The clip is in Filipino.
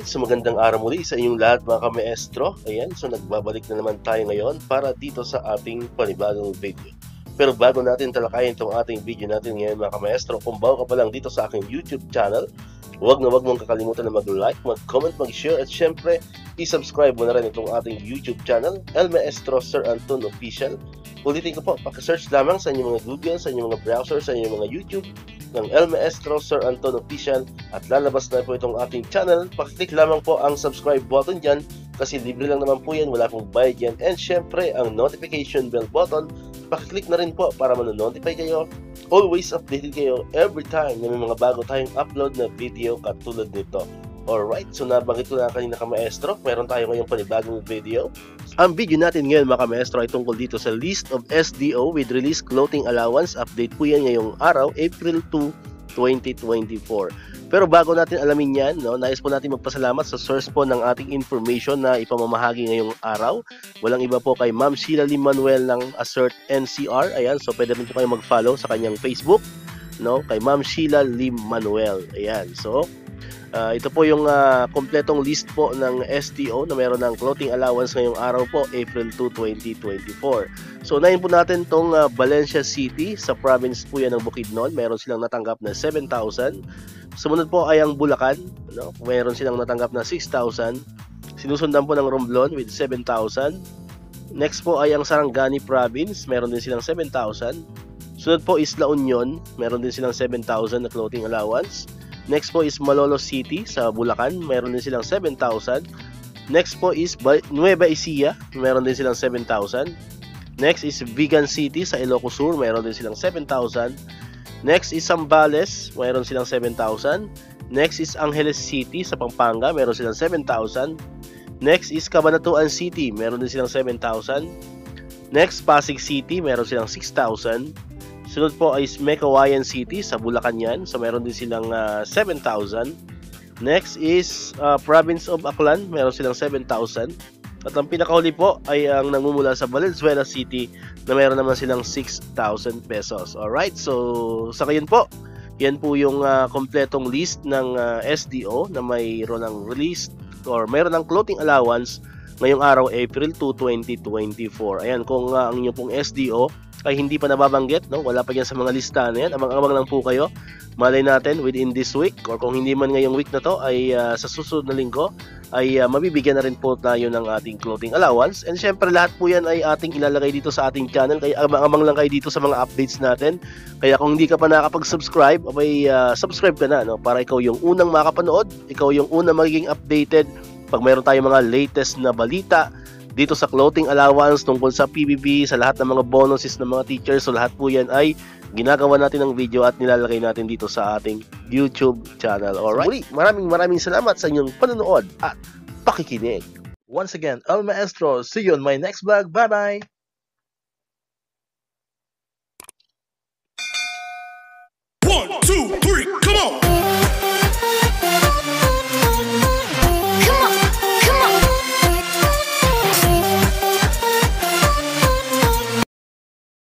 Alright, so magandang araw muli sa inyong lahat mga kamaestro. Ayan, so nagbabalik na naman tayo ngayon para dito sa ating panibagong video. Pero bago natin talakayin itong ating video natin ngayon mga kamaestro, kung bago ka pa lang dito sa aking YouTube channel, huwag mong kakalimutan na mag-like, mag-comment, mag-share at syempre, i-subscribe mo na rin itong ating YouTube channel, El Maestro Sir Anton Official. Ulitin ko po, paki-search lamang sa inyong mga Google, sa inyong mga browser, sa inyong mga YouTube ng El Maestro Sir Anton Official at lalabas na po itong ating channel. Pakiclick lamang po ang subscribe button dyan kasi libre lang naman po yan, wala pong bayad yan. And syempre, ang notification bell button, pakiclick na rin po para manonotify kayo. Always updated kayo every time na may mga bago tayong upload na video katulad nito. Alright, so nabanggit ko na kanina kamaestro, meron tayo ngayong panibagong video. Ang video natin ngayon mga kamaestro ay tungkol dito sa list of SDO with release clothing allowance. Update po yan ngayong araw, April 2, 2024. Pero bago natin alamin yan, nais po natin magpasalamat sa source po ng ating information na ipamamahagi ngayong araw. Walang iba po kay Ma'am Sheila Lim Manuel ng Assert NCR. Ayan, so pwede rin po kayo mag-follow sa kanyang Facebook, kay Ma'am Sheila Lim Manuel. Ayan, so ito po yung kompletong list po ng SDO na meron ng clothing allowance ngayong araw po, April 2, 2024. So, unahin po natin tong Valencia City, sa province po yan ng Bukidnon. Meron silang natanggap na 7,000. Sumunod po ay ang Bulacan, meron silang natanggap na 6,000. Sinusundan po ng Romblon with 7,000. Next po ay ang Sarangani Province, meron din silang 7,000. Sunod po is La Union, meron din silang 7,000 na clothing allowance. Next po is Malolos City sa Bulacan, meron din silang 7,000. Next po is Nueva Ecija, meron din silang 7,000. Next is Vigan City sa Ilocos Sur, meron din silang 7,000. Next is Zambales, meron silang 7,000. Next is Angeles City sa Pampanga, meron silang 7,000. Next is Cabanatuan City, meron din silang 7,000. Next, Pasig City, meron silang 6,000. Sunod po ay Mekawayan City sa Bulacan yan. So meron din silang 7,000. Next is Province of Aklan. Meron silang 7,000. At ang pinakahuli po ay ang namumula sa Valenzuela City na meron naman silang 6,000 pesos. Alright, so sa ngayon po, yan po yung kompletong list ng SDO na mayroon ng release or mayroon ng clothing allowance ngayong araw, April 2, 2024. Ayan, kung ang inyong pong SDO ay hindi pa nababanggit, wala pa yan sa mga lista na yan, abang-abang lang po kayo. Malay natin within this week or kung hindi man ngayong week na to ay sa susunod na linggo ay mabibigyan na rin po tayo ng ating clothing allowance. And syempre lahat po yan ay ating ilalagay dito sa ating channel, kaya abang-abang lang kayo dito sa mga updates natin. Kaya kung hindi ka pa nakakapag-subscribe, ay subscribe ka na, para ikaw yung unang makapanood, ikaw yung unang magiging updated pag mayroon tayong mga latest na balita dito sa clothing allowance tungkol sa PBB, sa lahat ng mga bonuses ng mga teachers. So lahat po yan ay ginagawa natin ng video at nilalagay natin dito sa ating YouTube channel. Alright? So, maraming salamat sa inyong panonood at pakikinig. Once again, El Maestro. See you on my next vlog. Bye-bye! One, two, three.